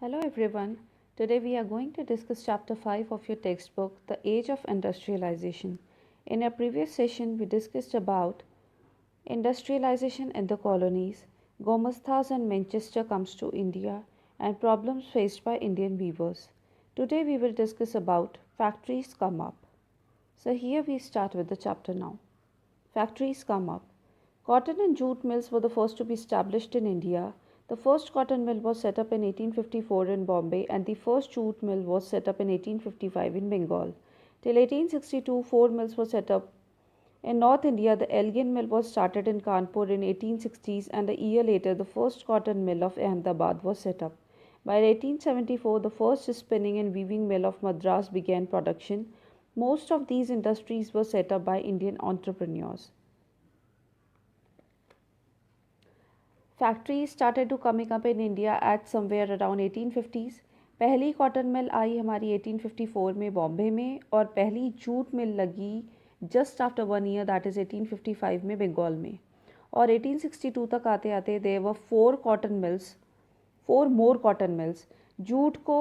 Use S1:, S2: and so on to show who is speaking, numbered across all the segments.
S1: Hello everyone. Today we are going to discuss chapter 5 of your textbook, The Age of Industrialization. In our previous session, we discussed about industrialization in the colonies, Gomastas and Manchester comes to India, and problems faced by Indian weavers. Today we will discuss about factories come up. So here we start with the chapter now. Factories come up. Cotton and jute mills were the first to be established in India. The first cotton mill was set up in 1854 in Bombay, and the first jute mill was set up in 1855 in Bengal. Till 1862, four mills were set up. In North India, the Elgin mill was started in Kanpur in 1860s, and a year later, the first cotton mill of Ahmedabad was set up. By 1874, the first spinning and weaving mill of Madras began production. Most of these industries were set up by Indian entrepreneurs. Factories started to coming up in India at somewhere around 1850s. पहली cotton mill आई हमारी 1854 में बॉम्बे में और पहली jute mill लगी just after 1 year that is 1855 में बंगाल में और 1862 तक आते आते there were four more cotton mills jute को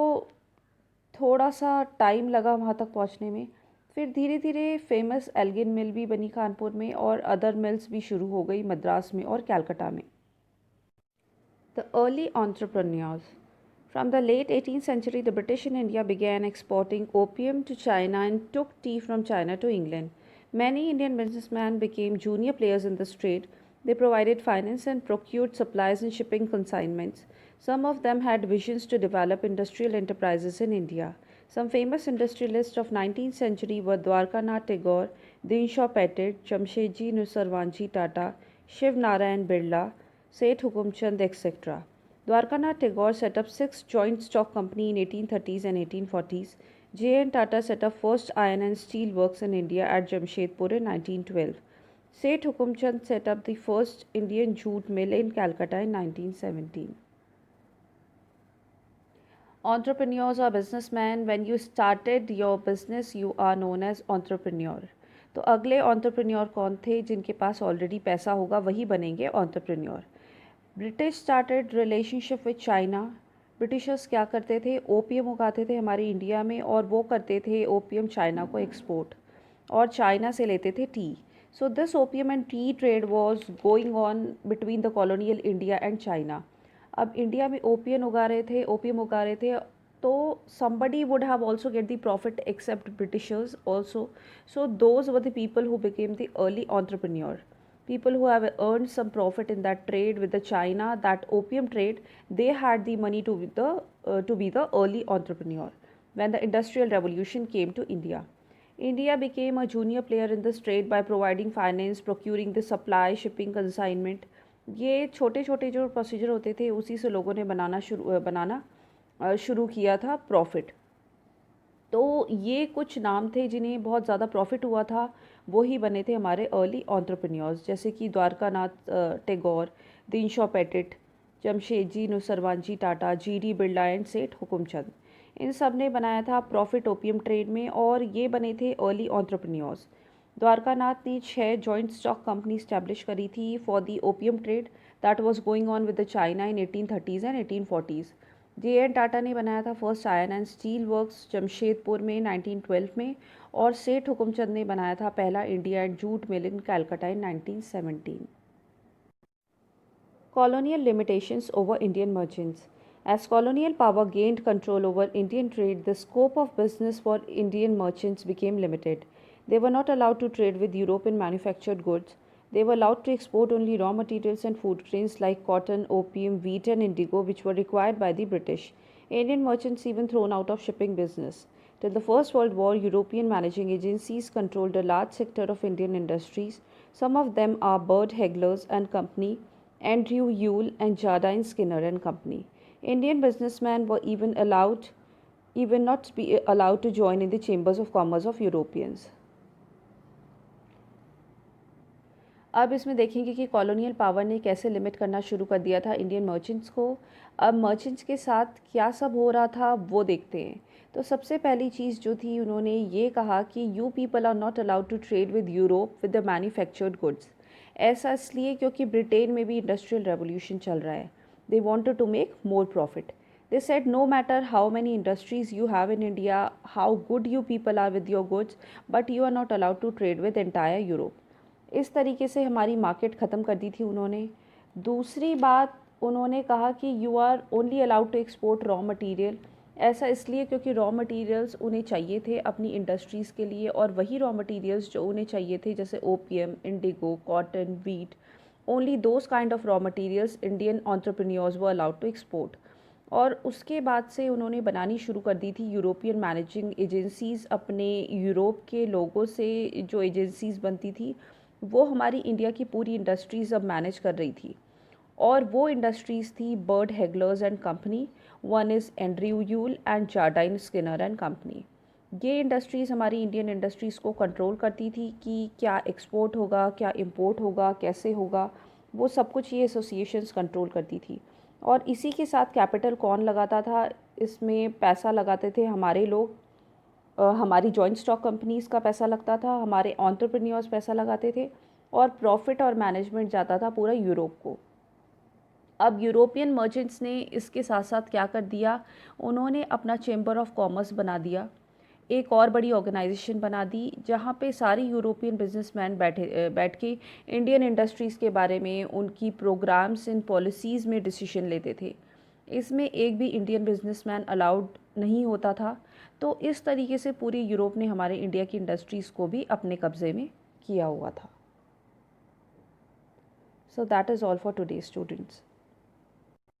S1: थोड़ा सा टाइम लगा वहाँ तक पहुँचने में फिर धीरे धीरे फेमस एल्गिन मिल भी बनी कानपुर में और अदर मिल्स भी शुरू हो गई मद्रास में और कैलकाटा में. The early entrepreneurs. From the late 18th century, the British in India began exporting opium to China and took tea from China to England. Many Indian businessmen became junior players in this trade. They provided finance and procured supplies and shipping consignments. Some of them had visions to develop industrial enterprises in India. Some famous industrialists of 19th century were Dwarkanath Tagore, Dinshaw Petit, Jamshedji Nusarwanji Tata, Shiv Narayan Birla, Seth Hukumchand, etc. Dwarkanath Tagore set up six joint stock company in 1830s and 1840s. J.N. Tata set up first iron and steel works in India at Jamshedpur in 1912. Seth Hukumchand set up the first Indian jute mill in Calcutta in 1917. Entrepreneurs or businessmen, when you started your business, you are known as entrepreneur. तो अगले entrepreneur कौन थे जिनके पास already पैसा होगा वही बनेंगे entrepreneur. British started relationship with China. Britishers क्या करते थे ओपियम उगाते थे हमारी इंडिया में और वो करते थे ओपियम चाइना को एक्सपोर्ट और चाइना से लेते थे T. So this opium and T trade was going on between the colonial India and China. अब इंडिया में ओपियम उगा रहे थे तो somebody would have also get the profit except Britishers also. So those were the people who became the early entrepreneur. People who have earned some profit in that trade with the China, that opium trade, they had the money to be the early entrepreneur. When the Industrial Revolution came to India, India became a junior player in this trade by providing finance, procuring the supply, shipping, consignment. ये छोटे छोटे जो procedure होते थे उसी से लोगों ने बनाना शुरू किया था प्रॉफिट. तो ये कुछ नाम थे जिन्हें बहुत ज़्यादा प्रॉफिट हुआ था वो ही बने थे हमारे अर्ली एंटरप्रेन्योर्स जैसे कि द्वारकानाथ टैगोर, दीनशॉ पेटिट, जमशेदजी नुसरवानजी टाटा, जी.डी. बिरला एंड सेठ हुकुमचंद. इन सब ने बनाया था प्रॉफिट ओपियम ट्रेड में और ये बने थे अर्ली एंटरप्रेन्योर्स. द्वारकानाथ ने 6 जॉइंट स्टॉक कंपनी स्टैब्लिश करी थी for the opium trade that was going on with the China in 1830s and 1840s. JN. Tata ने बनाया था first iron and steel works Jamshedpur में 1912 में और सेठ हुकुमचंद ने बनाया था पहला India and jute mill in Calcutta in 1917. Colonial limitations over Indian merchants. As colonial power gained control over Indian trade, the scope of business for Indian merchants became limited. They were not allowed to trade with European manufactured goods. They were allowed to export only raw materials and food grains like cotton, opium, wheat, and indigo, which were required by the British. Indian merchants even thrown out of shipping business. Till the First World War, European managing agencies controlled a large sector of Indian industries. Some of them are Bird Hegler's and Company, Andrew Yule, and Jardine Skinner and Company. Indian businessmen were even not be allowed to join in the chambers of commerce of Europeans. अब इसमें देखेंगे कि colonial power ने कैसे limit करना शुरू कर दिया था इंडियन मर्चेंट्स को. अब मर्चेंट्स के साथ क्या सब हो रहा था वो देखते हैं. तो सबसे पहली चीज़ जो थी उन्होंने ये कहा कि you people are not allowed to trade with Europe with the manufactured goods. ऐसा इसलिए क्योंकि ब्रिटेन में भी इंडस्ट्रियल रेवोल्यूशन चल रहा है. They wanted to make more profit. They said no matter how many industries you have in India, how good you people are with your goods, but you are not allowed to trade with entire Europe। इस तरीके से हमारी market ख़त्म कर दी थी उन्होंने। दूसरी बात, उन्होंने कहा कि you are only allowed to export raw material. ऐसा इसलिए क्योंकि रॉ मटेरियल्स उन्हें चाहिए थे अपनी इंडस्ट्रीज़ के लिए, और वही रॉ मटेरियल्स जो उन्हें चाहिए थे जैसे opium, indigo, cotton, wheat, only those kind of raw materials Indian entrepreneurs were allowed to export. और उसके बाद से उन्होंने बनानी शुरू कर दी थी यूरोपियन मैनेजिंग एजेंसीज़। अपने यूरोप के लोगों से जो एजेंसीज़ बनती थी वो हमारी इंडिया की पूरी इंडस्ट्रीज़ अब मैनेज कर रही थी। और वो इंडस्ट्रीज़ थी Bird Heilgers and company, one is Andrew Yule and Jardine Skinner and company. ये इंडस्ट्रीज़ हमारी इंडियन इंडस्ट्रीज़ को कंट्रोल करती थी कि क्या एक्सपोर्ट होगा, क्या इंपोर्ट होगा, कैसे होगा, वो सब कुछ ये एसोसिएशंस कंट्रोल करती थी। और इसी के साथ कैपिटल कौन लगाता था, इसमें पैसा लगाते थे हमारे लोग। हमारी जॉइंट स्टॉक कंपनीज़ का पैसा लगता था, हमारे एंटरप्रेन्योर्स पैसा लगाते थे, और प्रॉफिट और मैनेजमेंट जाता था पूरा यूरोप को। अब यूरोपियन मर्चेंट्स ने इसके साथ साथ क्या कर दिया, उन्होंने अपना चेंबर ऑफ कॉमर्स बना दिया, एक और बड़ी ऑर्गेनाइजेशन बना दी जहाँ पे सारी यूरोपियन बिजनेसमैन बैठ के इंडियन इंडस्ट्रीज़ के बारे में, उनकी प्रोग्राम्स एंड पॉलिसीज़ में डिसीजन लेते थे। इसमें एक भी इंडियन बिजनेसमैन अलाउड नहीं होता था। तो इस तरीके से पूरे यूरोप ने हमारे इंडिया की इंडस्ट्रीज़ को भी अपने कब्ज़े में किया हुआ था। So that is all for today students.